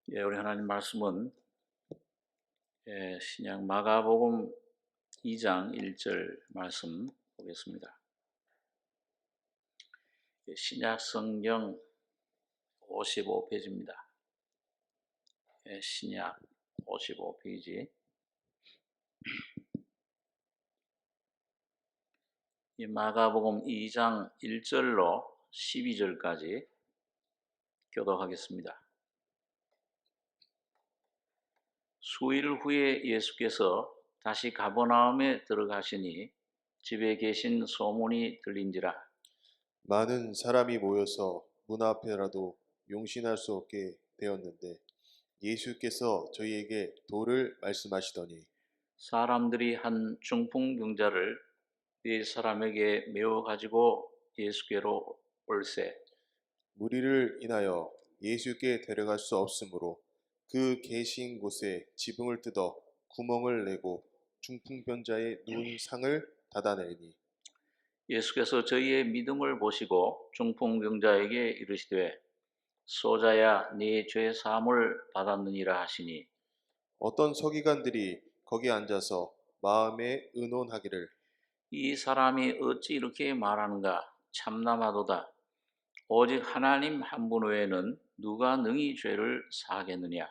우리 하나님 말씀은 신약 마가복음 2장 1절 말씀 보겠습니다. 신약 성경 55페이지입니다. 신약 55페이지. 이 마가복음 2장 1절로 12절까지 교독하겠습니다. 수일 후에 예수께서 다시 가버나움에 들어가시니 집에 계신 소문이 들린지라. 많은 사람이 모여서 문 앞에라도 용신할 수 없게 되었는데 예수께서 저희에게 도를 말씀하시더니 사람들이 한 중풍병자를 네 사람에게 메워 가지고 예수께로 올세. 무리를 인하여 예수께 데려갈 수 없으므로 그 계신 곳에 지붕을 뜯어 구멍을 내고 중풍병자의 누운 상을 닫아내니 예수께서 저희의 믿음을 보시고 중풍병자에게 이르시되 소자야 네 죄 사함을 받았느니라 하시니 어떤 서기관들이 거기 앉아서 마음에 의논하기를 이 사람이 어찌 이렇게 말하는가 참남하도다. 오직 하나님 한 분 외에는 누가 능히 죄를 사하겠느냐.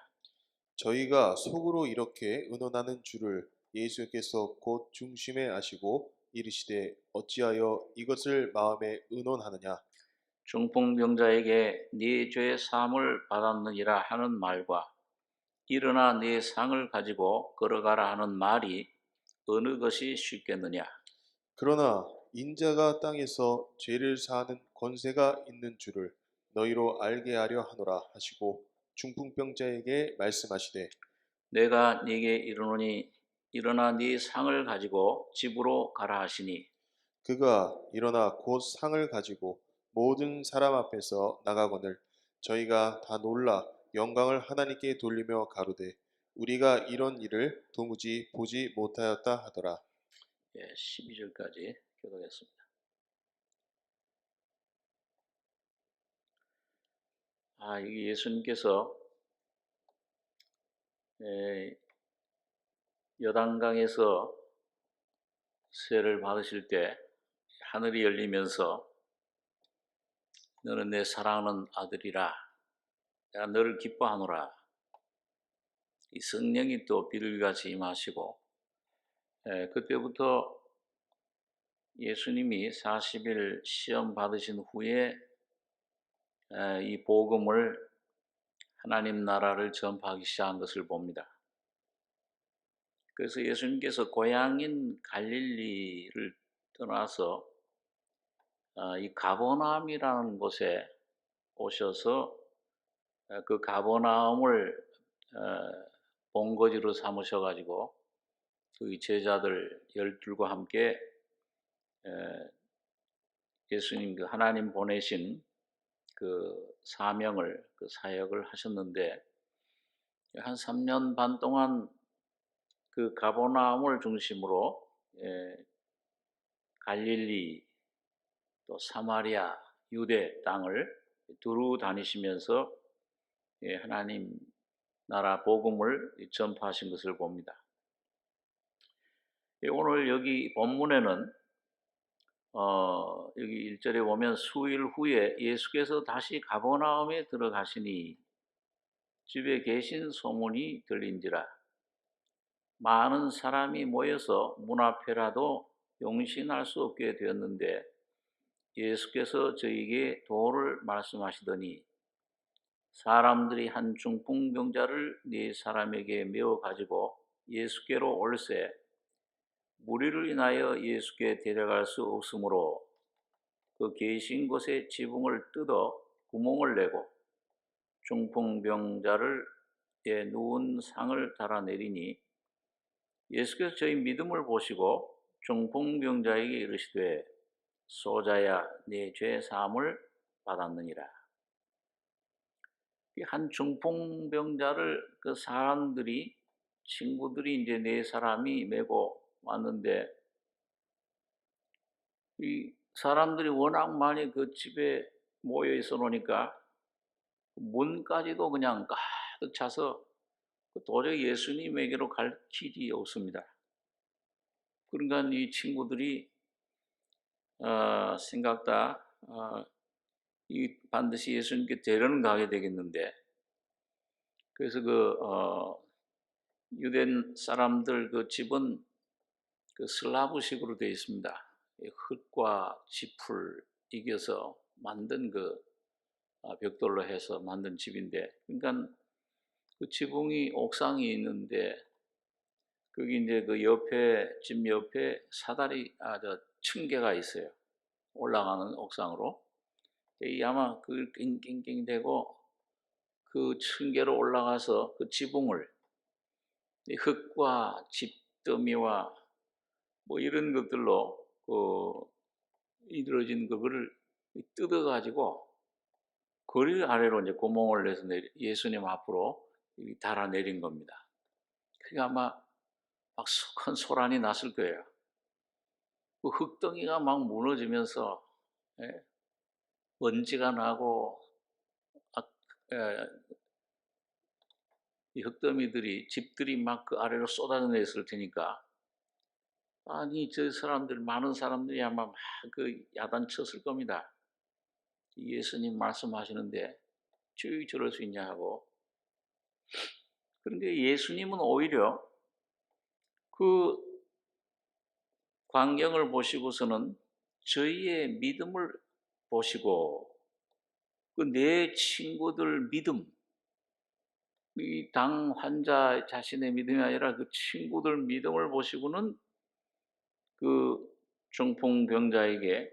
저희가 속으로 이렇게 의논하는 줄을 예수께서 곧 중심에 아시고 이르시되 어찌하여 이것을 마음에 의논하느냐 중풍병자에게 네 죄 사함을 받았느니라 하는 말과 일어나 네 상을 가지고 걸어가라 하는 말이 어느 것이 쉽겠느냐. 그러나 인자가 땅에서 죄를 사하는 권세가 있는 줄을 너희로 알게 하려 하노라 하시고 중풍병자에게 말씀하시되 내가 네게 이르노니 일어나 네 상을 가지고 집으로 가라 하시니 그가 일어나 곧 상을 가지고 모든 사람 앞에서 나가거늘 저희가 다 놀라 영광을 하나님께 돌리며 가로되 우리가 이런 일을 도무지 보지 못하였다 하더라. 12절까지 교독했습니다. 이게 예수님께서 여단강에서 세를 받으실 때 하늘이 열리면서 너는 내 사랑하는 아들이라 내가 너를 기뻐하노라. 이 성령이 또 비둘기같이 임하시고 그때부터 예수님이 40일 시험 받으신 후에 이 복음을 하나님 나라를 전파하기 시작한 것을 봅니다. 그래서 예수님께서 고향인 갈릴리를 떠나서 이 가버나움이라는 곳에 오셔서 그 가버나움을 본거지로 삼으셔가지고 그 제자들 12과 함께 예수님 그 하나님 보내신 그 사명을 그 사역을 하셨는데 한 3년 반 동안 그 가버나움을 중심으로 갈릴리 또 사마리아 유대 땅을 두루 다니시면서 하나님 나라 복음을 전파하신 것을 봅니다. 오늘 여기 본문에는 여기 1절에 보면 수일 후에 예수께서 다시 가버나움에 들어가시니 집에 계신 소문이 들린지라. 많은 사람이 모여서 문 앞에라도 용신할 수 없게 되었는데 예수께서 저에게 도를 말씀하시더니 사람들이 한 중풍병자를 네 사람에게 메어 가지고 예수께로 올세 무리를 인하여 예수께 데려갈 수 없으므로 그 계신 곳에 지붕을 뜯어 구멍을 내고 중풍병자를 누운 상을 달아내리니 예수께서 저희 믿음을 보시고 중풍병자에게 이르시되 소자야 네 죄 사함을 받았느니라. 한 중풍병자를 그 사람들이 친구들이 이제 네 사람이 메고 왔는데 이 사람들이 워낙 많이 그 집에 모여 있어 놓으니까 문까지도 그냥 가득 차서 도저히 예수님에게로 갈 길이 없습니다. 그러니까 이 친구들이 생각다 이 반드시 예수님께 데려는 가게 되겠는데, 그래서 유대 사람들 그 집은 그 슬라브식으로 되어 있습니다. 흙과 지풀 이겨서 만든 벽돌로 해서 만든 집인데, 그러니까 그 지붕이 옥상이 있는데 거기 이제 그 옆에 집 옆에 사다리 층계가 있어요. 올라가는 옥상으로. 이 아마 그 낑낑낑 대고 그 층계로 올라가서 그 지붕을 이 흙과 집더미와 뭐 이런 것들로 이루어진 그거를 뜯어가지고 거리 아래로 이제 구멍을 내서 예수님 앞으로 달아내린 겁니다. 그게 아마 막 큰 소란이 났을 거예요. 그 흙덩이가 막 무너지면서 예, 먼지가 나고 예, 이 흙더미들이 집들이 막 그 아래로 쏟아졌을 테니까 아니 저 사람들 많은 사람들이 아마 막 그 야단쳤을 겁니다. 예수님 말씀하시는데 저희 저럴 수 있냐 하고. 그런데 예수님은 오히려 그 광경을 보시고서는 저희의 믿음을 보시고 그 내 친구들 믿음, 이 당 환자 자신의 믿음이 아니라 그 친구들 믿음을 보시고는 그 중풍병자에게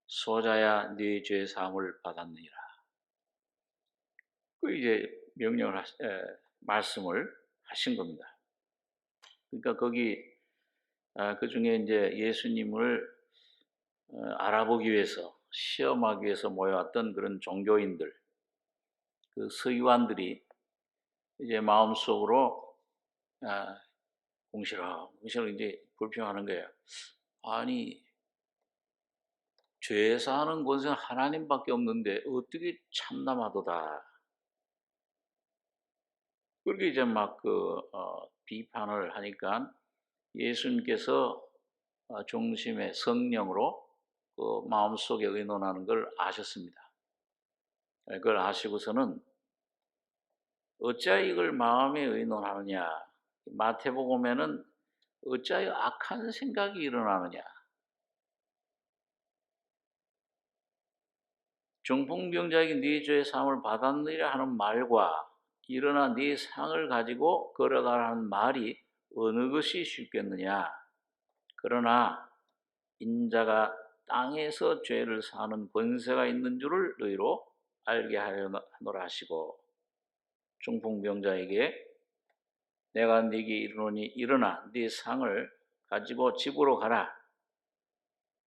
소자야 네 죄 사함을 받았느니라. 그 이제 말씀을 하신 겁니다. 그러니까 거기 그 중에 이제 예수님을 알아보기 위해서 시험하기 위해서 모여왔던 그런 종교인들, 그 서기관들이 이제 마음속으로 궁시렁궁시렁 이제 불평하는 거예요. 아니 죄 사하는 권세는 하나님밖에 없는데 어떻게 참남하도다. 그렇게 이제 막 비판을 하니까 예수님께서 중심의 성령으로 그 마음속에 의논하는 걸 아셨습니다. 그걸 아시고서는 어찌하여 이걸 마음에 의논하느냐. 마태복음에는 어찌하여 악한 생각이 일어나느냐. 중풍병자에게 네 죄의 사함을 받았느니라 하는 말과 일어나 네 상을 가지고 걸어가라는 말이 어느 것이 쉽겠느냐. 그러나 인자가 땅에서 죄를 사는 권세가 있는 줄을 너희로 알게 하노라 하시고, 중풍병자에게 내가 네게 이르노니 일어나 네 상을 가지고 집으로 가라.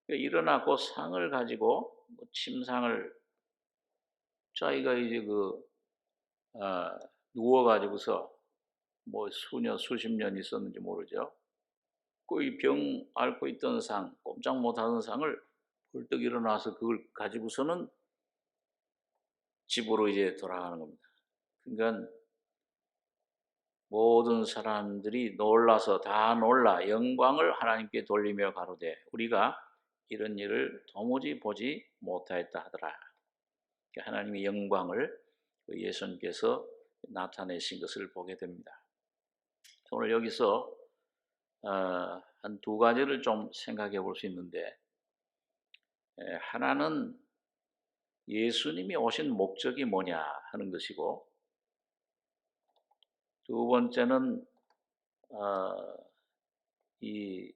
일어나 그 상을 가지고 침상을 자기가 이제 누워가지고서 뭐 수십 년 있었는지 모르죠. 그 이 병 앓고 있던 상, 꼼짝 못하던 상을 벌떡 일어나서 그걸 가지고서는 집으로 이제 돌아가는 겁니다. 그러니까 모든 사람들이 놀라서 다 놀라 영광을 하나님께 돌리며 가로되 우리가 이런 일을 도무지 보지 못하였다 하더라. 하나님의 영광을 예수님께서 나타내신 것을 보게 됩니다. 오늘 여기서 한 두 가지를 좀 생각해 볼 수 있는데, 하나는 예수님이 오신 목적이 뭐냐 하는 것이고, 두 번째는 이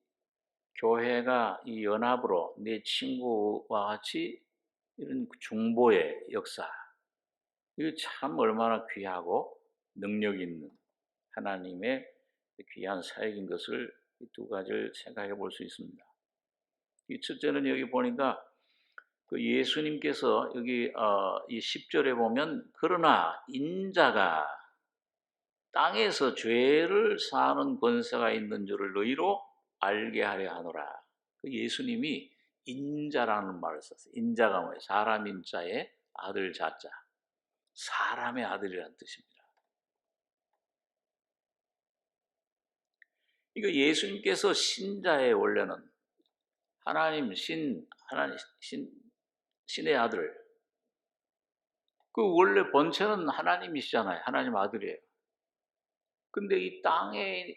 교회가 이 연합으로 내 친구와 같이 이런 중보의 역사, 이거 참 얼마나 귀하고 능력 있는 하나님의 귀한 사역인 것을 이 두 가지를 생각해 볼 수 있습니다. 이 첫째는 여기 보니까 그 예수님께서 여기 이 10절에 보면 그러나 인자가 땅에서 죄를 사하는 권세가 있는 줄을 너희로 알게 하려 하노라. 그 예수님이 인자라는 말을 썼어요. 인자가 뭐예요? 사람 인자의 아들 자자. 사람의 아들이라는 뜻입니다. 이거 예수님께서 신자의 원래는 하나님 신의 아들. 그 원래 본체는 하나님이시잖아요. 하나님 아들이에요. 근데 이 땅에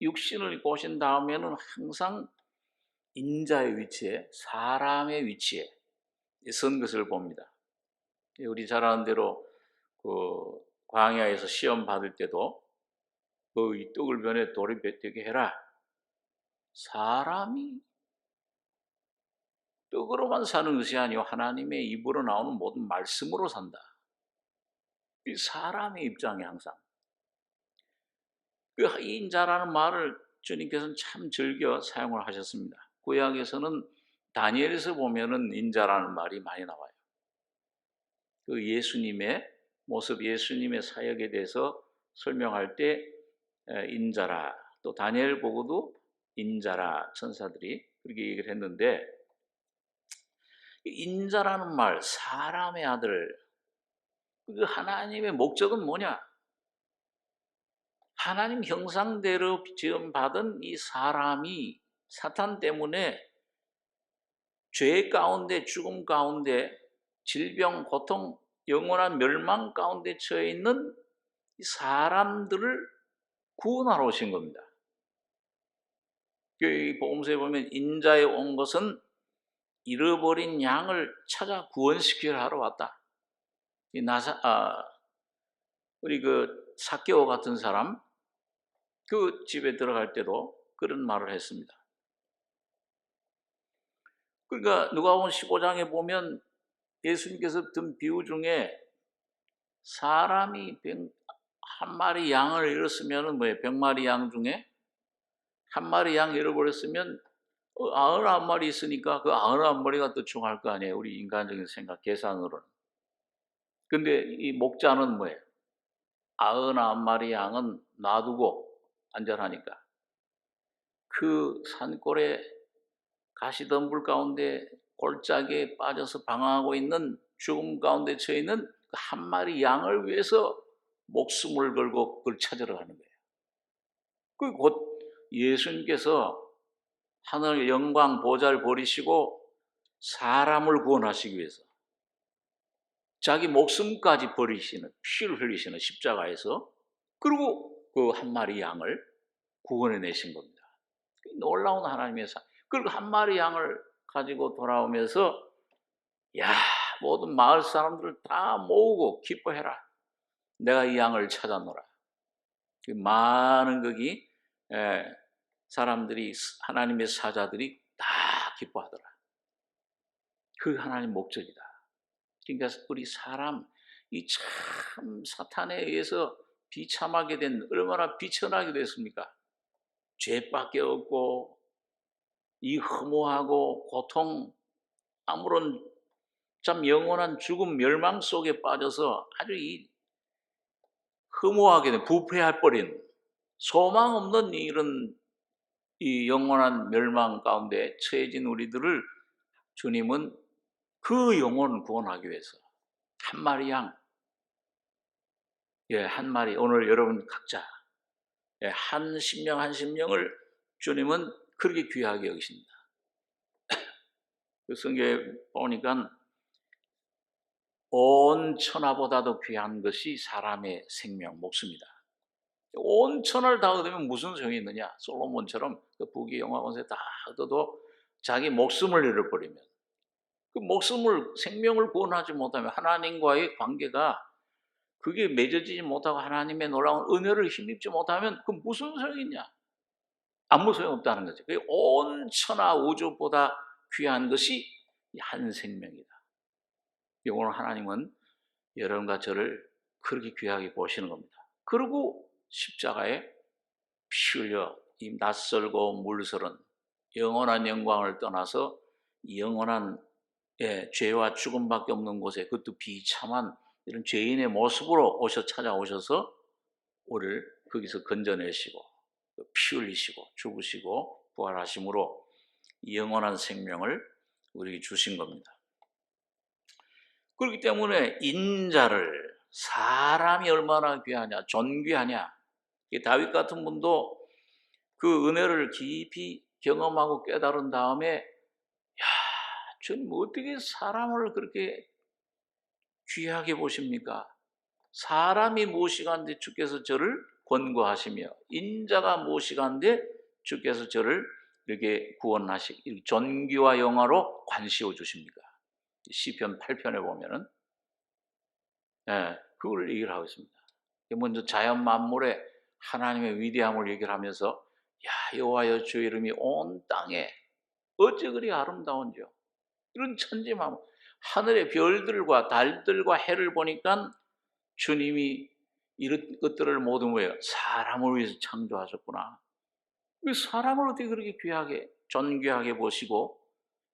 육신을 입고 오신 다음에는 항상 인자의 위치에, 사람의 위치에 선 것을 봅니다. 우리 잘 아는 대로 그 광야에서 시험 받을 때도 이 떡을 변에 돌이 되게 해라. 사람이 떡으로만 사는 것이 아니고 하나님의 입으로 나오는 모든 말씀으로 산다. 이 사람의 입장이 항상. 그 인자라는 말을 주님께서는 참 즐겨 사용을 하셨습니다. 구약에서는 다니엘에서 보면은 인자라는 말이 많이 나와요. 그 예수님의 모습, 예수님의 사역에 대해서 설명할 때 인자라, 또 다니엘 보고도 인자라 천사들이 그렇게 얘기를 했는데, 인자라는 말, 사람의 아들, 그 하나님의 목적은 뭐냐? 하나님 형상대로 지음받은 이 사람이 사탄 때문에 죄 가운데, 죽음 가운데, 질병, 고통, 영원한 멸망 가운데 처해 있는 사람들을 구원하러 오신 겁니다. 이 복음서에 보면 인자에 온 것은 잃어버린 양을 찾아 구원시키려 하러 왔다. 우리 그 삭개오 같은 사람, 그 집에 들어갈 때도 그런 말을 했습니다. 그러니까 누가복음 15장에 보면 예수님께서 든 비유 중에 사람이 한 마리 양을 잃었으면 뭐예요? 100마리 양 중에 한 마리 양 잃어버렸으면 99마리 있으니까 그 99마리가 더 중요할 거 아니에요. 우리 인간적인 생각, 계산으로는. 근데 이 목자는 뭐예요? 99마리 양은 놔두고 안전하니까 그 산골에 가시덤불 가운데 골짜기에 빠져서 방황하고 있는 죽음 가운데 처해 있는 그 한 마리 양을 위해서 목숨을 걸고 그걸 찾으러 가는 거예요. 그 곧 예수님께서 하늘 영광 보좌를 버리시고 사람을 구원하시기 위해서 자기 목숨까지 버리시는, 피를 흘리시는 십자가에서, 그리고 그 한 마리 양을 구원해 내신 겁니다. 놀라운 하나님의 그리고 한 마리 양을 가지고 돌아오면서 야, 모든 마을 사람들을 다 모으고 기뻐해라. 내가 이 양을 찾았노라. 많은 거기 사람들이, 하나님의 사자들이 다 기뻐하더라. 그 하나님 목적이다. 그러니까 우리 사람, 이 참 사탄에 의해서 비참하게 된, 얼마나 비천하게 됐습니까? 죄밖에 없고 이 허무하고 고통, 아무런 참 영원한 죽음 멸망 속에 빠져서 아주 이 허무하게 된, 부패해 버린, 소망 없는 이런 이 영원한 멸망 가운데 처해진 우리들을 주님은 그 영혼을 구원하기 위해서 한 마리 양, 한 마리, 오늘 여러분 각자 한 심령 한 심령을 주님은 그렇게 귀하게 여기십니다. 그 성경에 보니까 온 천하보다도 귀한 것이 사람의 생명, 목숨이다. 온 천하를 다 얻으면 무슨 소용이 있느냐? 솔로몬처럼 그 부귀 영화 권세 다 얻어도 자기 목숨을 잃어버리면, 그 목숨을, 생명을 구원하지 못하면 하나님과의 관계가 그게 맺어지지 못하고 하나님의 놀라운 은혜를 힘입지 못하면 그 무슨 소용이 있냐? 아무 소용없다는 거죠. 온 천하 우주보다 귀한 것이 한 생명이다. 오늘 하나님은 여러분과 저를 그렇게 귀하게 보시는 겁니다. 그리고 십자가에 피 흘려 이 낯설고 물설은 영원한 영광을 떠나서 영원한 죄와 죽음밖에 없는 곳에, 그것도 비참한 이런 죄인의 모습으로 찾아오셔서 우리를 거기서 건져내시고 피 흘리시고 죽으시고 부활하심으로 영원한 생명을 우리에게 주신 겁니다. 그렇기 때문에 인자를, 사람이 얼마나 귀하냐, 존귀하냐. 다윗 같은 분도 그 은혜를 깊이 경험하고 깨달은 다음에 야, 주님 어떻게 사람을 그렇게 귀하게 보십니까? 사람이 무엇이간데 주께서 저를 권고하시며 인자가 무엇이간데 주께서 저를 이렇게 구원하시 존귀와 영화로 관시워 주십니까? 시편 8편에 보면은 그걸 얘기를 하고 있습니다. 먼저 자연 만물의 하나님의 위대함을 얘기를 하면서 야 여호와여 주의 이름이 온 땅에 어찌 그리 아름다운지요. 이런 천지만물 하늘의 별들과 달들과 해를 보니까 주님이 이런 것들을 모두 뭐예요? 사람을 위해서 창조하셨구나. 그 사람을 어떻게 그렇게 귀하게 존귀하게 보시고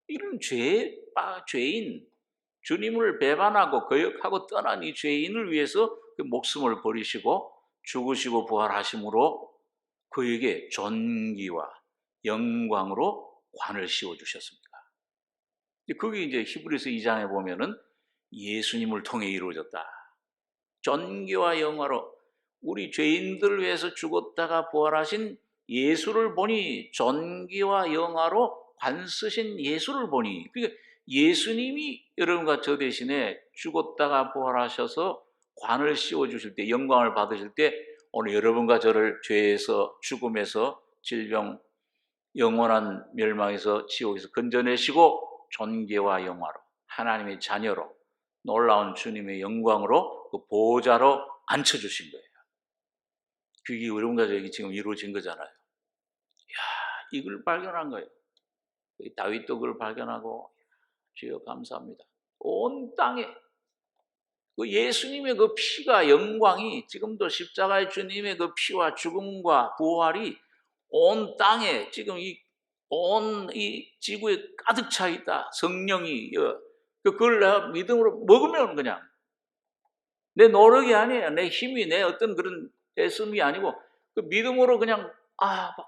이런 죄인 주님을 배반하고 거역하고 떠난 이 죄인을 위해서 그 목숨을 버리시고 죽으시고 부활하심으로 그에게 존귀와 영광으로 관을 씌워 주셨습니다. 그게 이제 히브리서 2장에 보면은 예수님을 통해 이루어졌다. 존귀와 영화로 우리 죄인들을 위해서 죽었다가 부활하신 예수를 보니 존귀와 영화로 관 쓰신 예수를 보니 그러니까 예수님이 여러분과 저 대신에 죽었다가 부활하셔서 관을 씌워주실 때 영광을 받으실 때 오늘 여러분과 저를 죄에서 죽음에서 질병 영원한 멸망에서 지옥에서 건져내시고 존귀와 영화로 하나님의 자녀로 놀라운 주님의 영광으로 그 보좌로 앉혀주신 거예요. 그게 여러분과 저에게 지금 이루어진 거잖아요. 이걸 발견한 거예요. 다윗도 그걸 발견하고 주여 감사합니다. 온 땅에 그 예수님의 그 피가 영광이 지금도 십자가의 주님의 그 피와 죽음과 부활이 온 땅에 지금 온 이 지구에 가득 차 있다. 성령이 그걸 내가 믿음으로 먹으면 그냥 내 노력이 아니에요. 내 힘이 내 어떤 그런 애씀이 아니고 그 믿음으로 그냥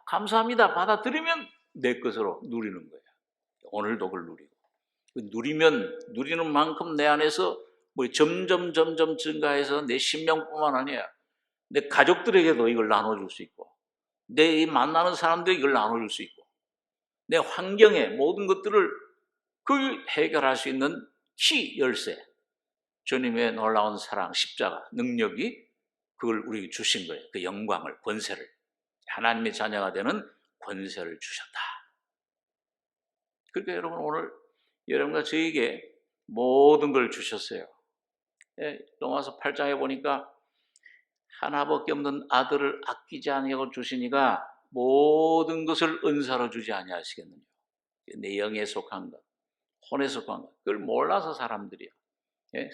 감사합니다 받아들이면 내 것으로 누리는 거예요. 오늘도 그걸 누리고 누리는 만큼 내 안에서 뭐 점점 증가해서 내 신명뿐만 아니라 내 가족들에게도 이걸 나눠줄 수 있고 내 만나는 사람들에게 이걸 나눠줄 수 있고 내 환경에 모든 것들을 해결할 수 있는 키 열쇠 주님의 놀라운 사랑 십자가 능력이 그걸 우리에게 주신 거예요. 그 영광을 권세를 하나님의 자녀가 되는 권세를 주셨다. 그러니까 여러분 오늘 여러분과 저에게 모든 걸 주셨어요. 로마서 8장에 보니까 하나밖에 없는 아들을 아끼지 아니하고 주시니가 모든 것을 은사로 주지 아니하시겠느냐. 내 영에 속한 것, 혼에 속한 것, 그걸 몰라서 사람들이요.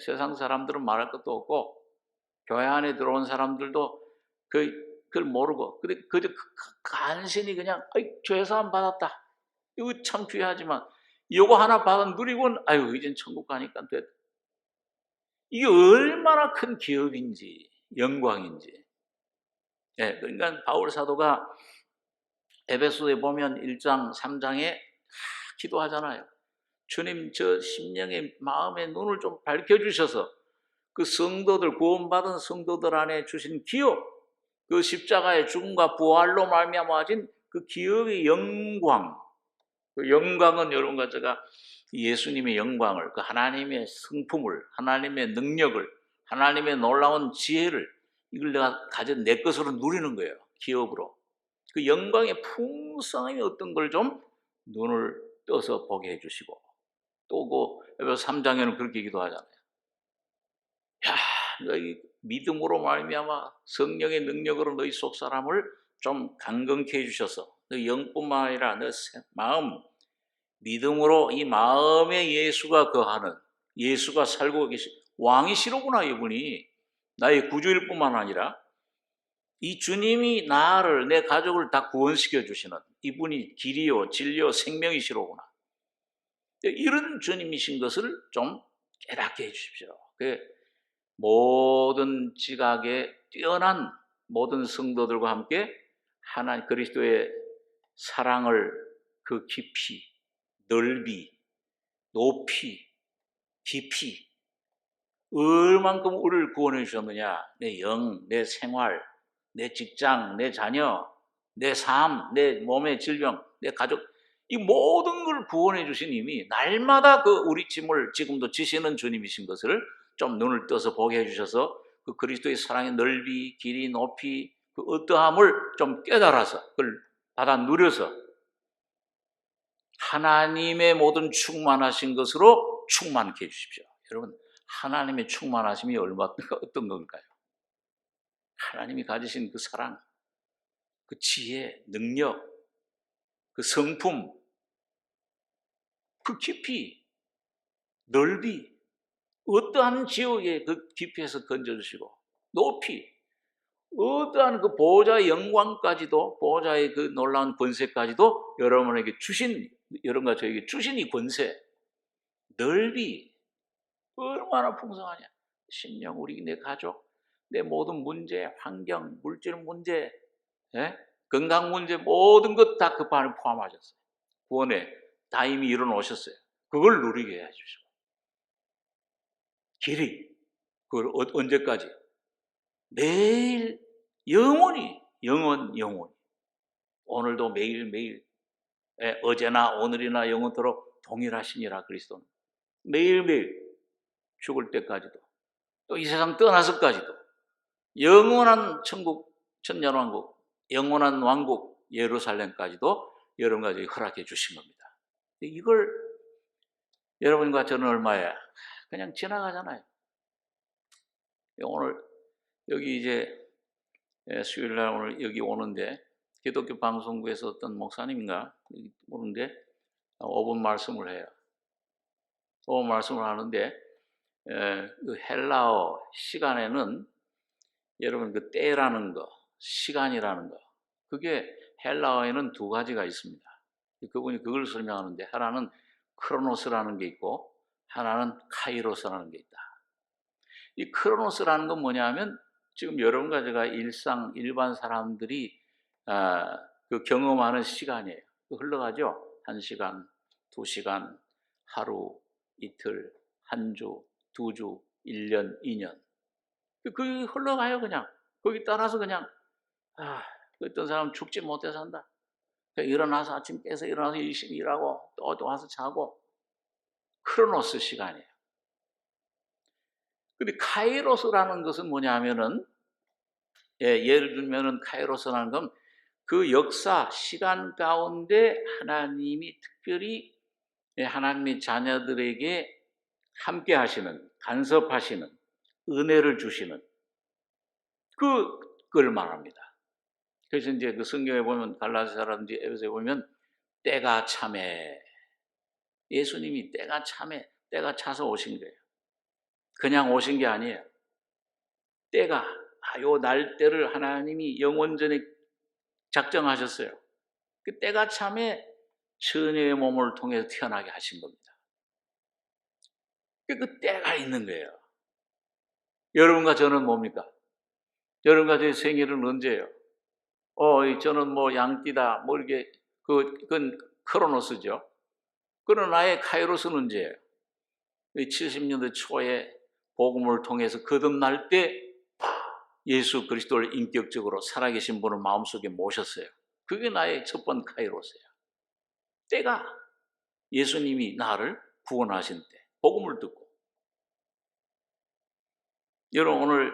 세상 사람들은 말할 것도 없고 교회 안에 들어온 사람들도 그걸 모르고 그저 간신히 그냥 죄사함 받았다. 이거 참 귀하지만 이거 하나 받은 누리고는 이젠 천국 가니까 됐다. 이게 얼마나 큰 기업인지 영광인지. 그러니까 바울 사도가 에베소에 보면 1장 3장에 기도하잖아요. 주님 저 심령의 마음의 눈을 좀 밝혀주셔서 그 성도들 구원받은 성도들 안에 주신 기업 그 십자가의 죽음과 부활로 말미암아진 그 기업의 영광 그 영광은 여러분과 제가 예수님의 영광을 그 하나님의 성품을 하나님의 능력을 하나님의 놀라운 지혜를 이걸 내가 가진 내 것으로 누리는 거예요. 기업으로 그 영광의 풍성함이 어떤 걸 좀 눈을 떠서 보게 해주시고 또 그 3장에는 그렇게 기도하잖아요. 너희 믿음으로 말미암아 성령의 능력으로 너희 속 사람을 좀 강건케 해주셔서 너희 영뿐만 아니라 너 마음 믿음으로 이 마음에 예수가 거하는 예수가 살고 계신 왕이시로구나. 이분이 나의 구주일 뿐만 아니라 이 주님이 나를 내 가족을 다 구원시켜 주시는 이분이 길이요 진리요 생명이시로구나. 이런 주님이신 것을 좀 깨닫게 해주십시오. 모든 지각에 뛰어난 모든 성도들과 함께 하나님 그리스도의 사랑을 그 깊이, 넓이, 높이, 깊이 얼만큼 우리를 구원해 주셨느냐. 내 영, 내 생활, 내 직장, 내 자녀 내 삶, 내 몸의 질병, 내 가족, 이 모든 걸 구원해 주신 이미 날마다 그 우리 짐을 지금도 지시는 주님이신 것을 좀 눈을 떠서 보게 해주셔서 그 그리스도의 사랑의 넓이, 길이, 높이, 그 어떠함을 좀 깨달아서 그걸 받아 누려서 하나님의 모든 충만하신 것으로 충만케 해주십시오. 여러분, 하나님의 충만하심이 어떤 걸까요? 하나님이 가지신 그 사랑, 그 지혜, 능력, 그 성품, 그 깊이, 넓이, 어떠한 지옥의 그 깊이에서 건져주시고 높이, 어떠한 그 보호자의 영광까지도, 보호자의 그 놀라운 권세까지도 여러분에게 주신, 여러분과 저에게 주신 이 권세, 넓이 얼마나 풍성하냐. 심령, 우리 내 가족, 내 모든 문제, 환경, 물질 문제, 건강 문제, 모든 것 다 그 안에 포함하셨어요. 구원에 다 이미 이뤄놓으셨어요. 그걸 누리게 해주시고 길이, 그걸 언제까지? 매일 영원히, 영원히 오늘도 매일매일, 어제나 오늘이나 영원토록 동일하시니라. 그리스도는 매일매일 죽을 때까지도, 또 이 세상 떠나서까지도 영원한 천국, 천년왕국, 영원한 왕국 예루살렘까지도 여러분과 저희 허락해 주신 겁니다. 이걸 여러분과 저는 얼마야? 그냥 지나가잖아요. 오늘 여기 이제 수요일날 오늘 여기 오는데 기독교 방송국에서 어떤 목사님인가 오는데 5분 말씀을 해요. 5분 말씀을 하는데 그 헬라어 시간에는 여러분 그 때라는 거, 시간이라는 거, 그게 헬라어에는 두 가지가 있습니다. 그분이 그걸 설명하는데 하나는 크로노스라는 게 있고 하나는 카이로스라는 게 있다. 이 크로노스라는 건 뭐냐면 지금 여러분과 제가 일반 사람들이 그 경험하는 시간이에요. 흘러가죠. 1시간, 2시간, 하루, 이틀, 한 주, 2주, 1년, 2년. 그게 흘러가요, 그냥. 거기 따라서 그냥, 어떤 사람은 죽지 못해 산다. 일어나서 아침 깨서 일어나서 열심히 일하고 또 와서 자고. 크로노스 시간이에요. 근데 카이로스라는 것은 뭐냐면은, 예를 들면은 카이로스라는 건 그 역사, 시간 가운데 하나님이 특별히 하나님의 자녀들에게 함께 하시는, 간섭하시는, 은혜를 주시는 그걸 말합니다. 그래서 이제 그 성경에 보면 갈라디아서라든지 에베소에 보면 때가 참에, 예수님이 때가 참에, 때가 차서 오신 거예요. 그냥 오신 게 아니에요. 때가, 요 날때를 하나님이 영원전에 작정하셨어요. 그 때가 참에 처녀의 몸을 통해서 태어나게 하신 겁니다. 그 때가 있는 거예요. 여러분과 저는 뭡니까? 여러분과 저의 생일은 언제예요? 저는 뭐 양띠다, 뭐 이렇게, 그건 크로노스죠. 그러나 나의 카이로스는 언제예요? 70년대 초에 복음을 통해서 거듭날 때 예수 그리스도를 인격적으로 살아계신 분을 마음속에 모셨어요. 그게 나의 첫 번 카이로스예요. 때가 예수님이 나를 구원하신 때, 복음을 듣고. 여러분 오늘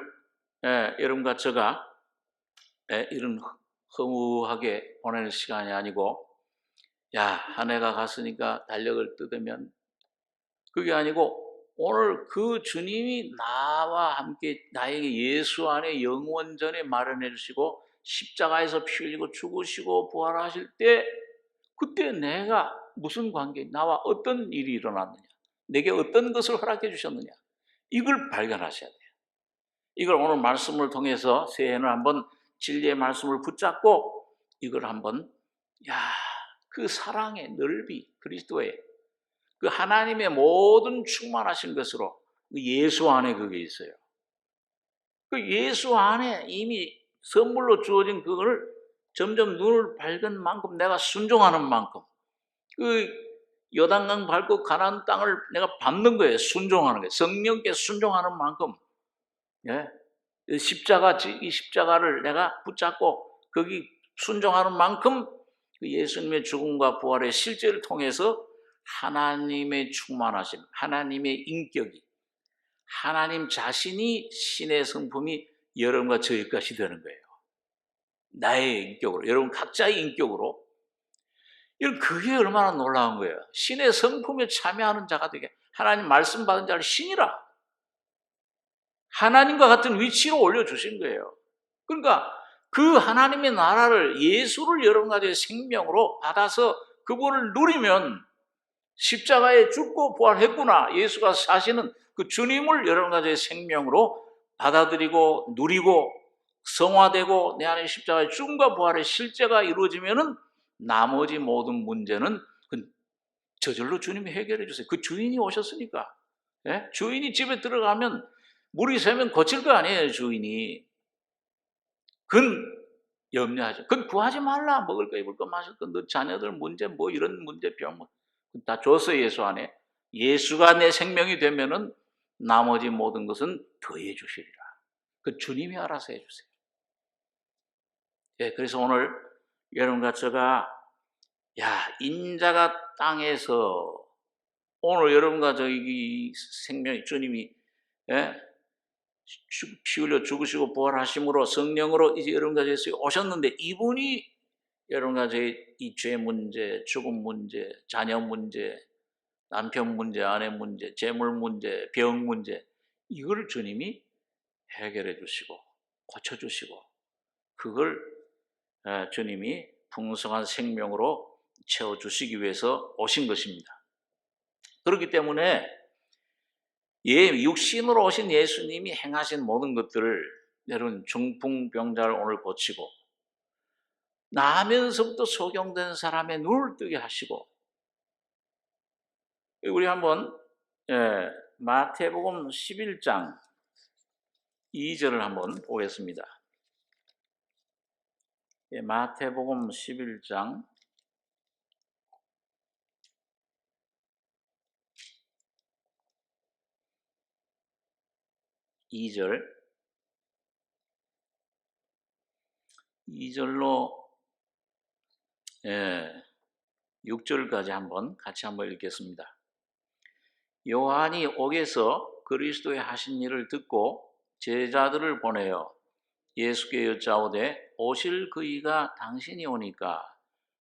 여러분과 제가 이런 허무하게 보내는 시간이 아니고 한 해가 갔으니까 달력을 뜯으면 그게 아니고 오늘 그 주님이 나와 함께 나에게 예수 안에 영원전에 마련해 주시고 십자가에서 피 흘리고 죽으시고 부활하실 때 그때 내가 무슨 관계, 나와 어떤 일이 일어났느냐, 내게 어떤 것을 허락해 주셨느냐, 이걸 발견하셔야 돼요. 이걸 오늘 말씀을 통해서 새해는 한번 진리의 말씀을 붙잡고 이걸 한번 그 사랑의 넓이, 그리스도의 그 하나님의 모든 충만하신 것으로 예수 안에 그게 있어요. 그 예수 안에 이미 선물로 주어진 그걸 점점 눈을 밝은 만큼 내가 순종하는 만큼 그 요단강 밟고 가나안 땅을 내가 밟는 거예요. 순종하는 거예요. 성령께 순종하는 만큼 이 십자가를 내가 붙잡고 거기 순종하는 만큼 그 예수님의 죽음과 부활의 실제를 통해서 하나님의 충만하심, 하나님의 인격이, 하나님 자신이 신의 성품이 여러분과 저희 것이 되는 거예요. 나의 인격으로, 여러분 각자의 인격으로. 그게 얼마나 놀라운 거예요. 신의 성품에 참여하는 자가 되게, 하나님 말씀 받은 자를 신이라 하나님과 같은 위치로 올려주신 거예요. 그러니까 그 하나님의 나라를, 예수를 여러분 가지의 생명으로 받아서 그분을 누리면 십자가에 죽고 부활했구나, 예수가 사시는 그 주님을 여러분 가지의 생명으로 받아들이고 누리고 성화되고 내 안에 십자가의 죽음과 부활의 실제가 이루어지면은 나머지 모든 문제는 저절로 주님이 해결해 주세요. 그 주인이 오셨으니까. 예? 주인이 집에 들어가면 물이 새면 고칠 거 아니에요, 주인이. 그건 염려하죠. 그건 구하지 말라. 먹을 거, 입을 거, 마실 거, 너 자녀들 문제, 뭐 이런 문제, 병, 다 줬어, 예수 안에. 예수가 내 생명이 되면은 나머지 모든 것은 더해 주시리라. 그 주님이 알아서 해 주세요. 예, 그래서 오늘 여러분과 제가, 인자가 땅에서 오늘 여러분과 저희 생명이 주님이, 피 흘려 죽으시고 부활하심으로 성령으로 이제 여러분과 예수가 오셨는데, 이분이 여러분과 저희 이 죄 문제, 죽음 문제, 자녀 문제, 남편 문제, 아내 문제, 재물 문제, 병 문제, 이걸 주님이 해결해 주시고 고쳐주시고, 그걸 주님이 풍성한 생명으로 채워주시기 위해서 오신 것입니다. 그렇기 때문에 육신으로 오신 예수님이 행하신 모든 것들을, 여러분 중풍병자를 오늘 고치고 나면서부터 소경된 사람의 눈을 뜨게 하시고, 우리 한번 마태복음 11장 2절을 한번 보겠습니다. 마태복음 11장 2절로 6절까지 같이 한번 읽겠습니다. 요한이 옥에서 그리스도의 하신 일을 듣고 제자들을 보내어 예수께 여짜오되 오실 그이가 당신이 오니까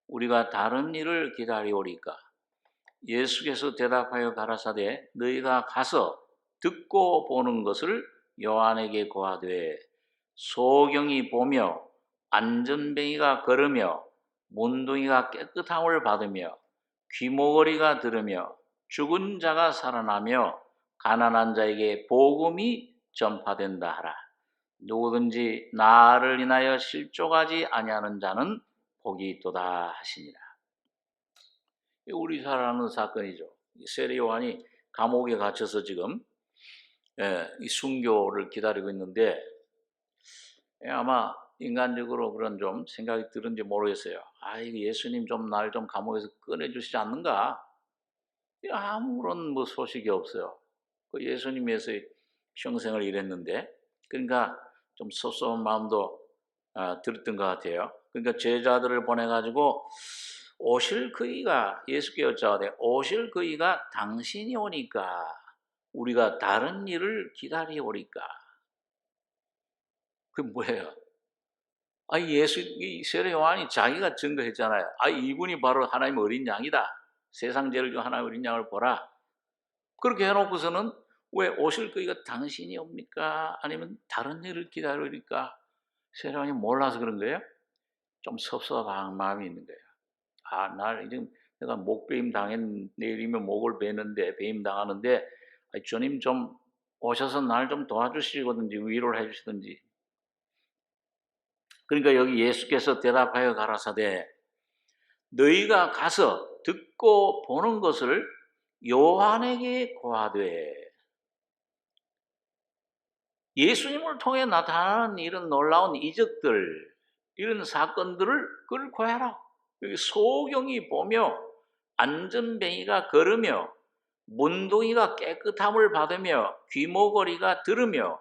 우리가 다른 일을 기다리오리까? 예수께서 대답하여 가라사대 너희가 가서 듣고 보는 것을 요한에게 고하되, 소경이 보며 안전뱅이가 걸으며 문둥이가 깨끗함을 받으며 귀머거리가 들으며 죽은 자가 살아나며 가난한 자에게 복음이 전파된다 하라. 누구든지 나를 인하여 실족하지 아니하는 자는 복이 있도다 하시니라. 우리 잘 아는 사건이죠. 세례 요한이 감옥에 갇혀서 지금 이 순교를 기다리고 있는데, 아마 인간적으로 그런 좀 생각이 들은지 모르겠어요. 이거 예수님 좀 날 좀 감옥에서 꺼내주시지 않는가? 아무런 소식이 없어요. 그 예수님에서 평생을 일했는데, 그러니까 좀 섭섭한 마음도 들었던 것 같아요. 그러니까 제자들을 보내가지고 오실 그이가, 예수께 여짜오되 오실 그이가 당신이 오니까 우리가 다른 일을 기다리오리까? 그게 뭐예요? 이 세례 요한이 자기가 증거했잖아요. 이분이 바로 하나님의 어린 양이다. 세상 죄를 중 하나님의 어린 양을 보라. 그렇게 해놓고서는 왜 오실 그이가 당신이 옵니까? 아니면 다른 일을 기다리니까? 세례 요한이 몰라서 그런 거예요? 좀 섭섭한 마음이 있는 거예요. 이제 내가 목배임 내일이면 목을 베는데, 배임 당하는데, 주님 좀 오셔서 날 좀 도와주시든지 위로를 해주시든지. 그러니까 여기 예수께서 대답하여 가라사대 너희가 가서 듣고 보는 것을 요한에게 고하되, 예수님을 통해 나타나는 이런 놀라운 이적들, 이런 사건들을 그걸 고하라. 여기 소경이 보며 안전뱅이가 걸으며 문둥이가 깨끗함을 받으며 귀머거리가 들으며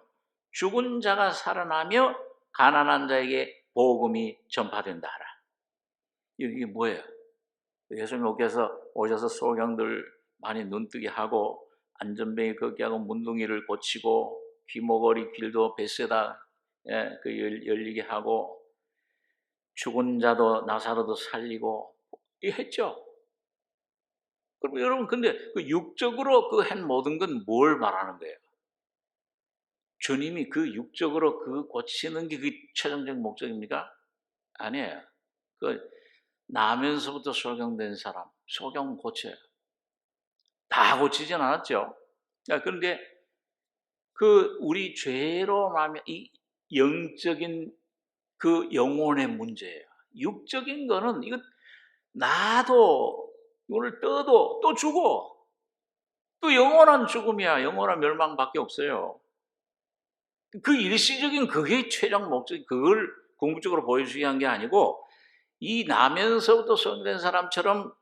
죽은 자가 살아나며 가난한 자에게 복음이 전파된다 하라. 이게 뭐예요? 예수님께서 오셔서 소경들 많이 눈뜨게 하고 안전뱅이 걷게 하고 문둥이를 고치고 귀머거리 길도 벳세다 열리게 하고 죽은 자도 나사로도 살리고 이 했죠. 그럼 여러분 근데 그 육적으로 그 한 모든 건 뭘 말하는 거예요? 주님이 그 육적으로 그 고치는 게 그 최종적 목적입니까? 아니에요. 그 나면서부터 소경된 사람, 소경 고쳐요. 다 고치진 않았죠. 그런데 그 우리 죄로 말하면 이 영적인 그 영혼의 문제예요. 육적인 거는 이거 나도 이걸 떠도 또 죽어. 또 영원한 죽음이야. 영원한 멸망밖에 없어요. 그 일시적인 그게 최종 목적, 그걸 궁극적으로 보여주기 위한 게 아니고 이 나면서부터 소경된 사람처럼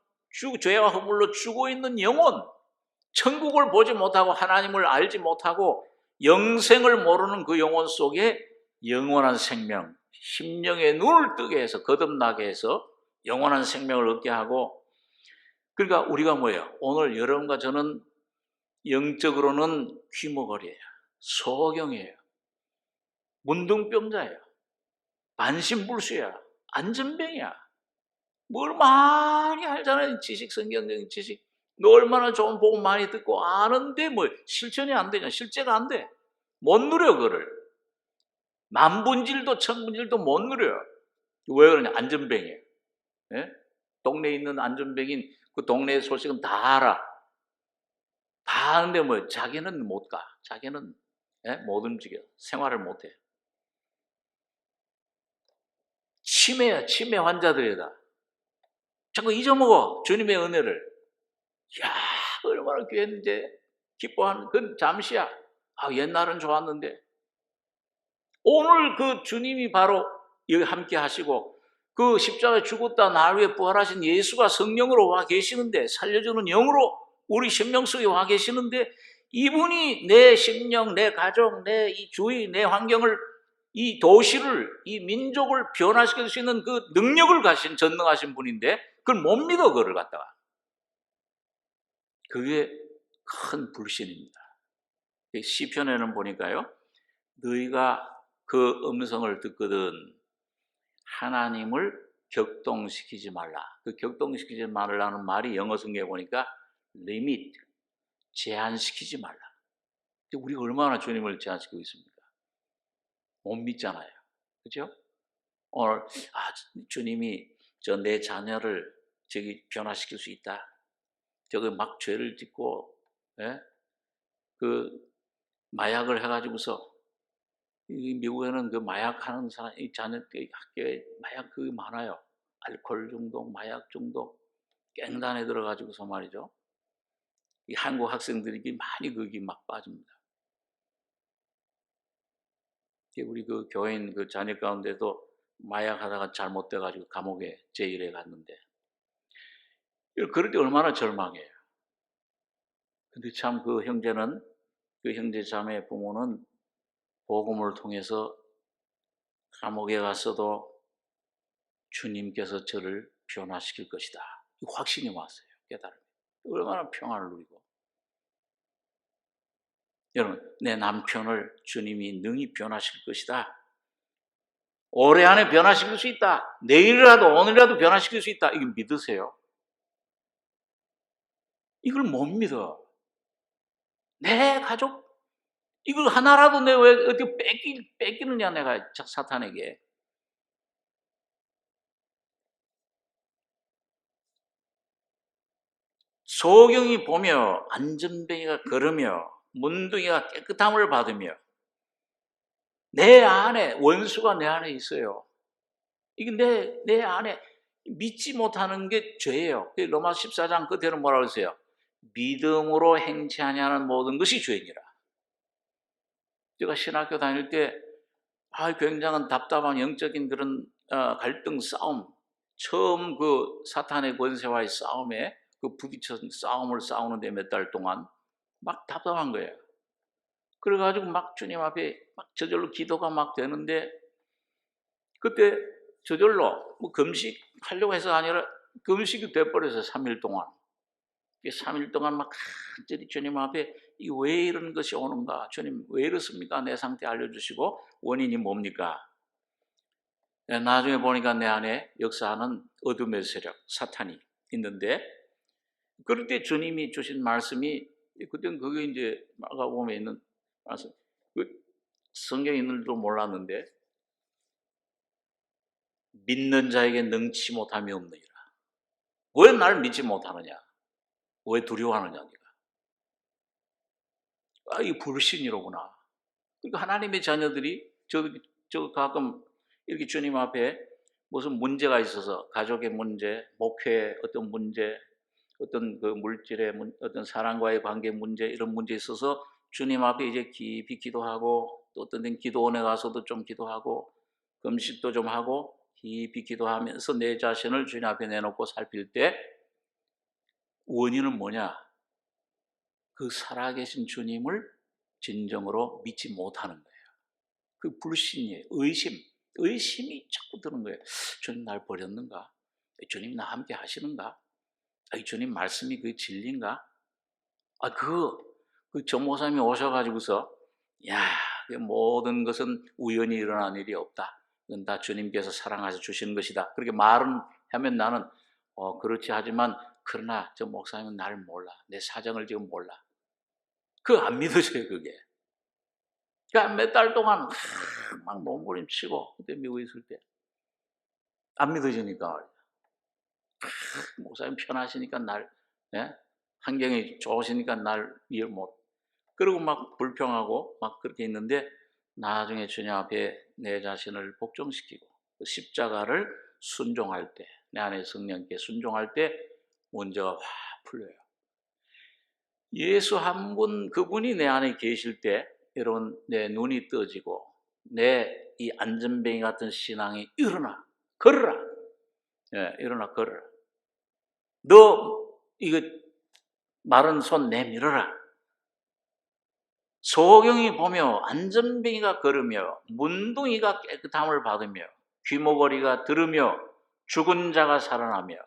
죄와 허물로 죽어 있는 영혼, 천국을 보지 못하고 하나님을 알지 못하고 영생을 모르는 그 영혼 속에 영원한 생명, 심령의 눈을 뜨게 해서 거듭나게 해서 영원한 생명을 얻게 하고, 그러니까 우리가 뭐예요? 오늘 여러분과 저는 영적으로는 귀머거리예요. 소경이에요. 문둥병자예요. 반신불수야. 안전병이야. 뭘 많이 알잖아요. 지식, 성경적인 지식. 너 얼마나 좋은 복음 많이 듣고 아는데 뭐 실천이 안 되냐. 실제가 안 돼. 못 누려 그거를. 만분질도 천분질도 못 누려요. 왜 그러냐? 안전병이에요. 예? 동네에 있는 안전병인 그 동네의 소식은 다 알아. 다 아는데 뭐 자기는 못 가. 자기는 못 움직여. 생활을 못 해. 치매야. 치매 환자들이다. 자꾸 잊어먹어. 주님의 은혜를. 야, 얼마나 귀했는데 기뻐하는 그건 잠시야. 옛날은 좋았는데 오늘 그 주님이 바로 여기 함께 하시고 그 십자가에 죽었다 날 위해 부활하신 예수가 성령으로 와 계시는데 살려주는 영으로 우리 심령 속에 와 계시는데 이분이 내 심령, 내 가족, 내 이 주위, 내 환경을 이 도시를, 이 민족을 변화시킬 수 있는 그 능력을 가신 전능하신 분인데 그걸 못 믿어 그를 갖다가. 그게 큰 불신입니다. 시편에는 보니까요. 너희가 그 음성을 듣거든 하나님을 격동시키지 말라. 그 격동시키지 말라는 말이 영어 성경에 보니까 limit, 제한시키지 말라. 우리가 얼마나 주님을 제한시키고 있습니까? 못 믿잖아요. 그죠? 오늘 주님이 내 자녀를 저기 변화시킬 수 있다. 저기 막 죄를 짓고 그 마약을 해가지고서 미국에는 그 마약하는 사람, 이 자녀들 학교에 마약 그게 많아요. 알코올 중독, 마약 중독, 깽단에 들어가지고서 말이죠. 이 한국 학생들이 많이 거기 막 빠집니다. 우리 그 교인 그 자녀 가운데도 마약하다가 잘못돼가지고 감옥에 제1회 갔는데, 그럴 때 얼마나 절망해요. 근데 참 그 형제는, 그 형제 자매 부모는 복음을 통해서 감옥에 갔어도 주님께서 저를 변화시킬 것이다. 확신이 왔어요. 깨달음. 얼마나 평안을 누리고. 여러분, 내 남편을 주님이 능히 변화시킬 것이다. 올해 안에 변화시킬 수 있다. 내일이라도 오늘이라도 변화시킬 수 있다. 이거 믿으세요? 이걸 못 믿어. 내 가족? 이걸 하나라도 내 왜 어떻게 뺏기느냐 내가 사탄에게. 소경이 보며 안전뱅이가 걸으며 문둥이가 깨끗함을 받으며 내 안에 원수가 내 안에 있어요. 이게 내 안에 믿지 못하는 게 죄예요. 로마 14장 끝에는 뭐라고 했어요? 믿음으로 행치 아니하는 모든 것이 죄니라. 제가 신학교 다닐 때 굉장한 답답한 영적인 그런 갈등 싸움, 처음 그 사탄의 권세와의 싸움에 그 부딪혀 싸움을 싸우는데 몇 달 동안 막 답답한 거예요. 그래가지고 막 주님 앞에 막 저절로 기도가 막 되는데 그때 저절로 뭐 금식 하려고 해서가 아니라 금식이 돼버려서 3일 동안. 3일 동안 막 간절히 주님 앞에 이 왜 이런 것이 오는가? 주님 왜 이렇습니까? 내 상태 알려주시고 원인이 뭡니까? 나중에 보니까 내 안에 역사하는 어둠의 세력, 사탄이 있는데 그럴 때 주님이 주신 말씀이 그땐 그게 이제 마가복음에 있는 말씀, 그 성경에 있는 줄도 몰랐는데 믿는 자에게 능치 못함이 없느니라. 왜 날 믿지 못하느냐? 왜 두려워하느냐? 네가. 이 불신이로구나. 그러니까 하나님의 자녀들이 저 가끔 이렇게 주님 앞에 무슨 문제가 있어서 가족의 문제, 목회의 어떤 문제, 어떤 그 물질의 어떤 사람과의 관계 문제 이런 문제 있어서 주님 앞에 이제 깊이 기도하고 또 어떤 데는 기도원에 가서도 좀 기도하고 금식도 좀 하고 깊이 기도하면서 내 자신을 주님 앞에 내놓고 살필 때 원인은 뭐냐? 그 살아계신 주님을 진정으로 믿지 못하는 거예요. 그 불신이에요. 의심이 자꾸 드는 거예요. 주님 날 버렸는가? 주님 나 함께 하시는가? 주님 말씀이 그 진리인가? 그 정목사님이 오셔가지고서 야, 모든 것은 우연히 일어난 일이 없다. 이건 다 주님께서 사랑하셔 주시는 것이다. 그렇게 말은 하면 나는 그렇지 하지만 그러나 저 목사님은 나를 몰라. 내 사정을 지금 몰라. 그거 안 믿어져요, 그게. 그러니까 몇 달 동안 막 몸부림치고 그때 미국에 있을 때 안 믿어지니까 목사님 편하시니까 날 환경이 좋으시니까 날 이해 못 그리고 막 불평하고 막 그렇게 있는데 나중에 주님 앞에 내 자신을 복종시키고 그 십자가를 순종할 때 내 안에 성령께 순종할 때 문제가 확 풀려요. 예수 한 분 그분이 내 안에 계실 때 여러분 내 눈이 떠지고 내 이 안전뱅이 같은 신앙이 일어나 걸어라. 일어나 걸어라. 너 이거 마른 손 내밀어라. 소경이 보며 안전뱅이가 걸으며 문둥이가 깨끗함을 받으며 귀머거리가 들으며 죽은 자가 살아나며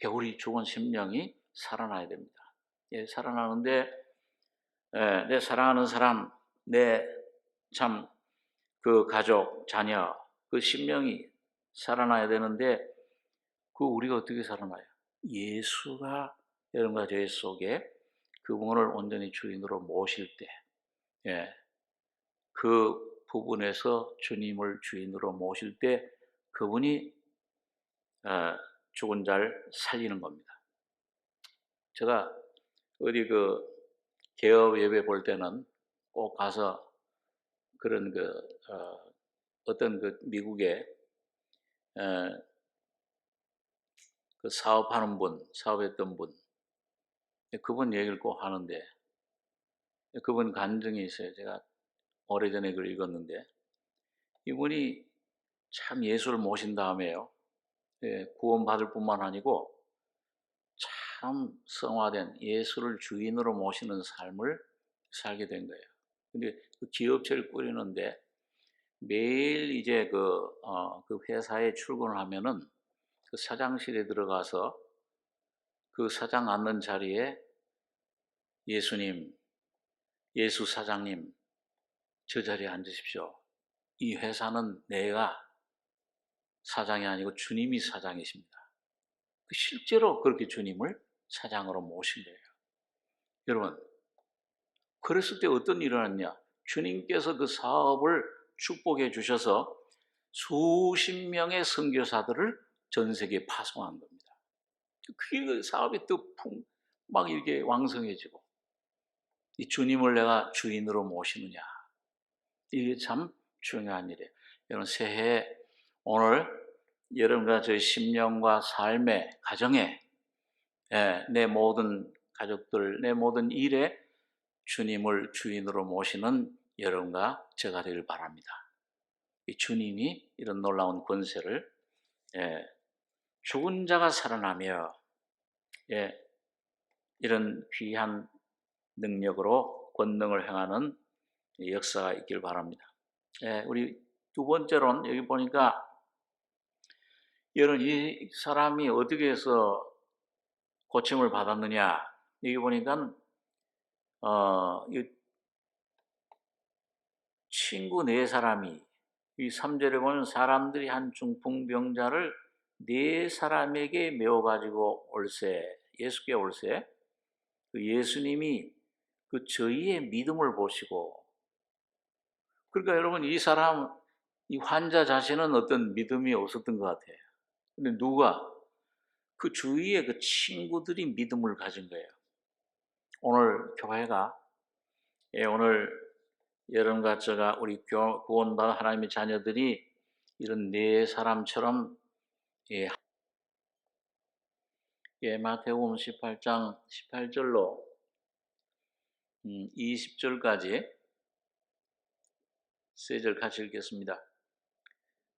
우리 죽은 심령이 살아나야 됩니다. 살아나는데 내 사랑하는 사람, 내 참 그 가족, 자녀, 그 심령이 살아나야 되는데 그 우리가 어떻게 살아나요? 예수가 여러분과 저희 속에 그분을 온전히 주인으로 모실 때, 그 부분에서 주님을 주인으로 모실 때 그분이 죽은 자를 살리는 겁니다. 제가 어디 그 개업 예배 볼 때는 꼭 가서 그런 어떤 그 미국에 그 사업하는 분, 사업했던 분, 그분 얘기를 꼭 하는데 그분 간증이 있어요. 제가 오래전에 그걸 읽었는데 이분이 참 예수를 모신 다음에요. 구원받을 뿐만 아니고 참 성화된 예수를 주인으로 모시는 삶을 살게 된 거예요. 근데 그 기업체를 꾸리는데 매일 이제 그 회사에 출근을 하면은 그 사장실에 들어가서 그 사장 앉는 자리에 예수님, 예수 사장님, 저 자리에 앉으십시오. 이 회사는 내가 사장이 아니고 주님이 사장이십니다. 실제로 그렇게 주님을 사장으로 모신 거예요. 여러분, 그랬을 때 어떤 일이 일어났냐? 주님께서 그 사업을 축복해 주셔서 수십 명의 선교사들을 전 세계에 파송한 겁니다. 그게 그 사업이 막 이렇게 왕성해지고 이 주님을 내가 주인으로 모시느냐 이게 참 중요한 일이에요. 여러분 새해 오늘 여러분과 저희 심령과 삶의 가정에 내 모든 가족들 내 모든 일에 주님을 주인으로 모시는 여러분과 제가 되길 바랍니다. 이 주님이 이런 놀라운 권세를 죽은 자가 살아나며 이런 귀한 능력으로 권능을 행하는 역사가 있길 바랍니다. 우리 두 번째로는 여기 보니까 여러분, 이 사람이 어떻게 해서 고침을 받았느냐? 여기 보니까 이 친구 네 사람이, 이 3절에 보면 사람들이 한 중풍병자를 네 사람에게 메워 가지고 올세, 예수께 올세, 그 예수님이 그 저희의 믿음을 보시고, 그러니까 여러분, 이 사람, 이 환자 자신은 어떤 믿음이 없었던 것 같아요. 근데 누가? 그 주위의 그 친구들이 믿음을 가진 거예요. 오늘 교회가, 오늘 여러분과 제가 우리 구원받은 하나님의 자녀들이 이런 네 사람처럼, 예, 마태복음 18장 18절로 20절까지 세 절 같이 읽겠습니다.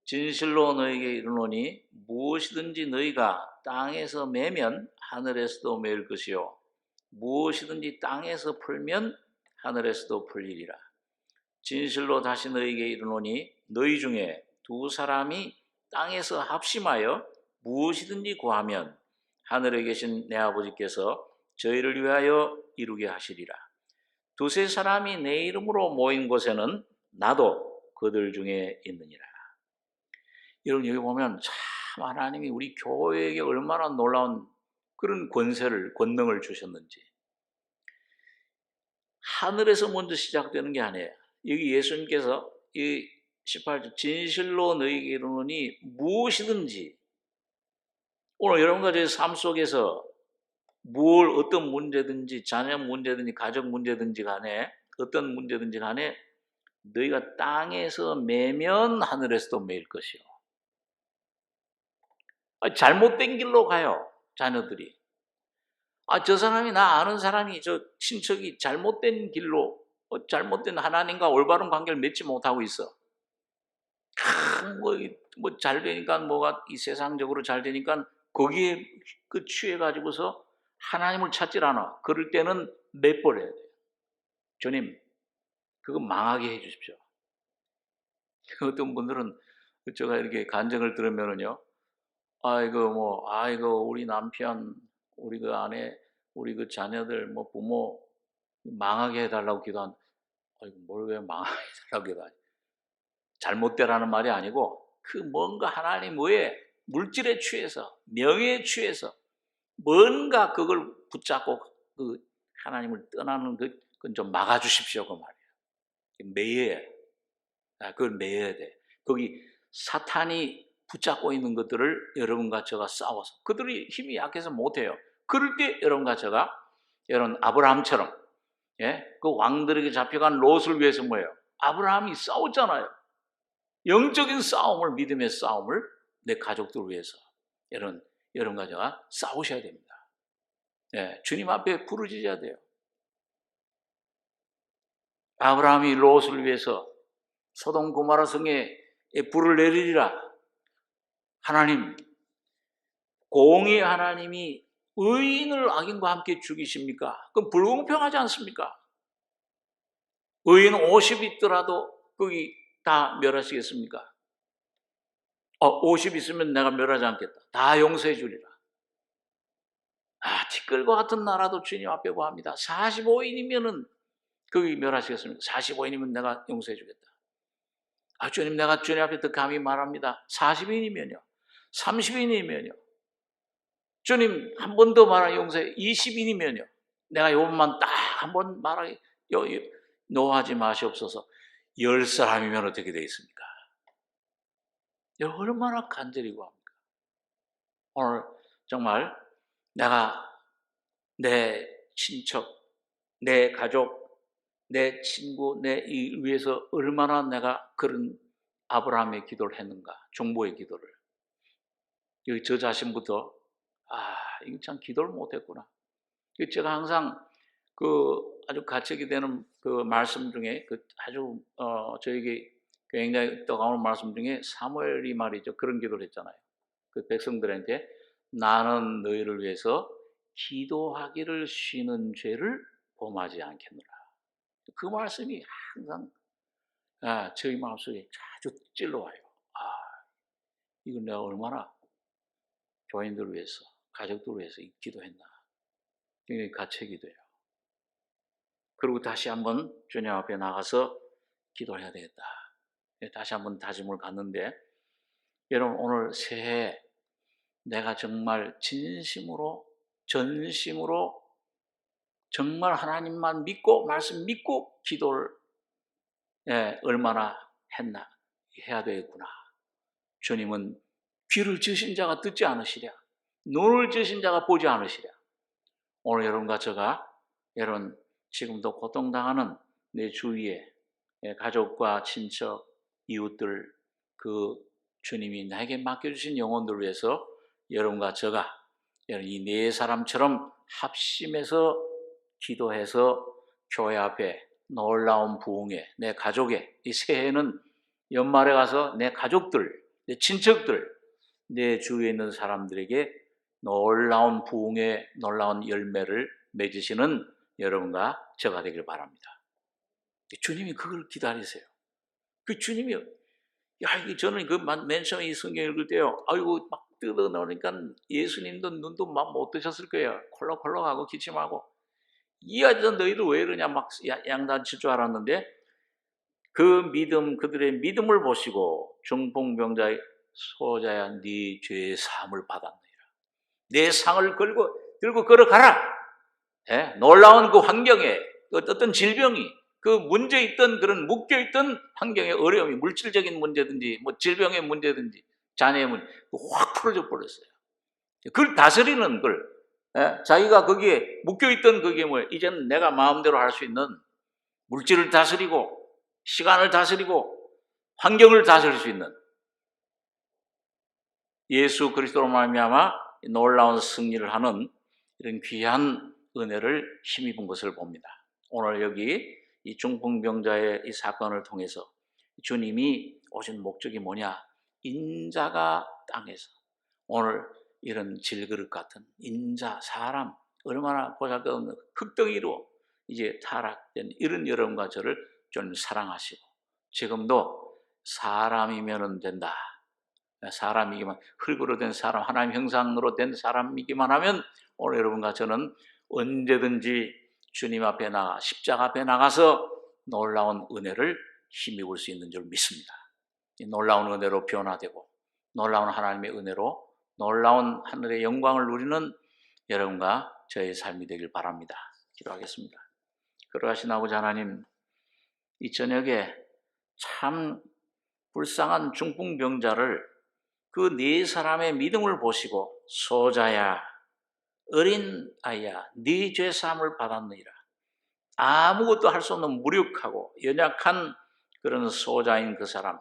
진실로 너에게 이르노니 무엇이든지 너희가 땅에서 매면 하늘에서도 매일 것이요 무엇이든지 땅에서 풀면 하늘에서도 풀리리라. 진실로 다시 너희에게 이르노니 너희 중에 두 사람이 땅에서 합심하여 무엇이든지 구하면 하늘에 계신 내 아버지께서 저희를 위하여 이루게 하시리라. 두세 사람이 내 이름으로 모인 곳에는 나도 그들 중에 있느니라. 여러분, 여기 보면 참 하나님이 우리 교회에게 얼마나 놀라운 그런 권능을 주셨는지. 하늘에서 먼저 시작되는 게 아니에요. 여기 예수님께서 이 18절 진실로 너희에게 이르노니 무엇이든지, 오늘 여러분과 제 삶 속에서 어떤 문제든지, 자녀 문제든지 가족 문제든지 간에, 어떤 문제든지 간에 너희가 땅에서 매면 하늘에서도 매일 것이요. 잘못된 길로 가요, 자녀들이. 저 사람이, 나 아는 사람이, 저 친척이 잘못된 길로, 잘못된 하나님과 올바른 관계를 맺지 못하고 있어. 잘 되니까, 뭐가 이 세상적으로 잘 되니까 거기에 그 취해가지고서 하나님을 찾질 않아. 그럴 때는 내버려야 돼요. 주님, 그거 망하게 해 주십시오. 어떤 분들은 제가 이렇게 간증을 들으면은요, 아이고, 우리 남편, 우리 그 아내, 우리 그 자녀들, 뭐 부모 망하게 해달라고 기도한, 뭘 왜 망하게 해달라고 기도하지? 잘못되라는 말이 아니고, 그 뭔가 하나님 외에 물질에 취해서, 명예에 취해서, 뭔가 그걸 붙잡고 그 하나님을 떠나는 그건 좀 막아주십시오, 그 말이에요. 매여야, 그걸 매여야 돼. 거기 사탄이 붙잡고 있는 것들을 여러분과 제가 싸워서, 그들이 힘이 약해서 못해요. 그럴 때 여러분과 제가, 여러분 아브라함처럼, 그 왕들에게 잡혀간 롯을 위해서 뭐예요? 아브라함이 싸웠잖아요. 영적인 싸움을, 믿음의 싸움을 내 가족들을 위해서 여러분과 제가 싸우셔야 됩니다. 주님 앞에 부르짖어야 돼요. 아브라함이 롯을 위해서 소돔 고모라 성에 불을 내리리라. 하나님, 공의 하나님이 의인을 악인과 함께 죽이십니까? 그럼 불공평하지 않습니까? 의인 50 있더라도 거기 다 멸하시겠습니까? 50 있으면 내가 멸하지 않겠다. 다 용서해 주리라. 티끌과 같은 나라도 주님 앞에 구합니다. 45인이면은 거기 멸하시겠습니까? 45인이면 내가 용서해 주겠다. 주님, 내가 주님 앞에 더 감히 말합니다. 40인이면요. 30인이면요. 주님, 한 번 더 말하 용서해. 20인이면요. 내가 요번만 딱 한 번 말하게 노하지 마시옵소서. 10사람이면 어떻게 되겠습니까? 얼마나 간절히 구합니까? 오늘 정말 내가 내 친척, 내 가족, 내 친구, 내 일 위해서 얼마나 내가 그런 아브라함의 기도를 했는가, 중보의 기도를. 여기 저 자신부터, 이거 참 기도를 못했구나. 제가 항상 아주 가책이 되는 그 말씀 중에 아주 저에게 굉장히 뜨거운 말씀 중에 사무엘이 말이죠. 그런 기도를 했잖아요. 그 백성들한테 나는 너희를 위해서 기도하기를 쉬는 죄를 범하지 않겠노라. 그 말씀이 항상 저희 마음속에 자주 찔러와요. 이건 내가 얼마나 교인들을 위해서, 가족들을 위해서 기도했나? 굉장히 가책이 돼요. 그리고 다시 한번 주님 앞에 나가서 기도해야 되겠다. 다시 한번 다짐을 갖는데, 여러분 오늘 새해 내가 정말 진심으로 전심으로 정말 하나님만 믿고 말씀 믿고 기도를 얼마나 했나 해야 되겠구나. 주님은 귀를 주신 자가 듣지 않으시랴, 눈을 주신 자가 보지 않으시랴. 오늘 여러분과 제가 여러분 지금도 고통당하는 내 주위에 가족과 친척, 이웃들, 그 주님이 나에게 맡겨주신 영혼들을 위해서 여러분과 제가 이 네 사람처럼 합심해서 기도해서 교회 앞에 놀라운 부흥에, 내 가족에, 이 새해는 연말에 가서 내 가족들, 내 친척들, 내 주위에 있는 사람들에게 놀라운 부흥의 놀라운 열매를 맺으시는 여러분과 제가 되길 바랍니다. 주님이 그걸 기다리세요. 그 주님이, 저는 맨 처음에 이 성경 읽을 때요, 아이고, 막 뜯어놓으니까 예수님도 눈도 막 못 뜨셨을 거예요. 콜록콜록하고 기침하고. 이 아저씨 너희들 왜 이러냐 막 양단칠 줄 알았는데, 그 믿음, 그들의 믿음을 보시고 중풍병자의 소자야 네 죄의 사함을 받았느니라. 내 상을 들고 걸어가라. 놀라운 그 환경에 어떤 질병이, 그 문제 있던 그런 묶여 있던 환경의 어려움이, 물질적인 문제든지 뭐 질병의 문제든지 자녀의 문제 확 풀어져 버렸어요. 그걸 다스리는 걸, 자기가 거기에 묶여 있던 그게 뭐예요? 이제는 내가 마음대로 할 수 있는, 물질을 다스리고 시간을 다스리고 환경을 다스릴 수 있는 예수 그리스도로 말미암아 놀라운 승리를 하는 이런 귀한 은혜를 힘입은 것을 봅니다. 오늘 여기 이 중풍병자의 이 사건을 통해서 주님이 오신 목적이 뭐냐? 인자가 땅에서, 오늘 이런 질그릇 같은 인자, 사람, 얼마나 보잘것없는 흙덩이로 이제 타락된 이런 여러분과 저를 좀 사랑하시고, 지금도 사람이면 된다. 사람이기만, 흙으로 된 사람, 하나님 형상으로 된 사람이기만 하면 오늘 여러분과 저는 언제든지 주님 앞에 나가, 십자가 앞에 나가서 놀라운 은혜를 힘입을 수 있는 줄 믿습니다. 이 놀라운 은혜로 변화되고 놀라운 하나님의 은혜로 놀라운 하늘의 영광을 누리는 여러분과 저의 삶이 되길 바랍니다. 기도하겠습니다. 그러하신 아버지 하나님, 이 저녁에 참 불쌍한 중풍병자를 그 네 사람의 믿음을 보시고 소자야, 어린 아이야, 네 죄사함을 받았느니라. 아무것도 할 수 없는 무력하고 연약한 그런 소자인 그 사람,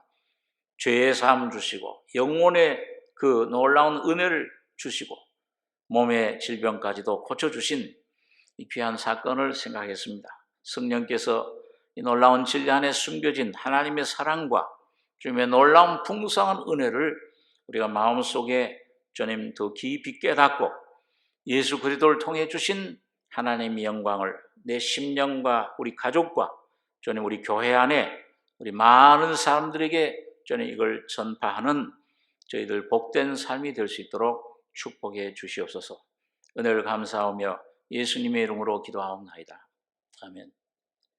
죄사함 주시고 영혼의 그 놀라운 은혜를 주시고 몸의 질병까지도 고쳐주신 이 귀한 사건을 생각했습니다. 성령께서 이 놀라운 진리 안에 숨겨진 하나님의 사랑과 주님의 놀라운 풍성한 은혜를 우리가 마음속에 주님 더 깊이 깨닫고 예수 그리스도를 통해 주신 하나님의 영광을 내 심령과 우리 가족과 주님 우리 교회 안에 우리 많은 사람들에게 주님 이걸 전파하는 저희들 복된 삶이 될 수 있도록 축복해 주시옵소서. 은혜를 감사하며 예수님의 이름으로 기도하옵나이다. 아멘.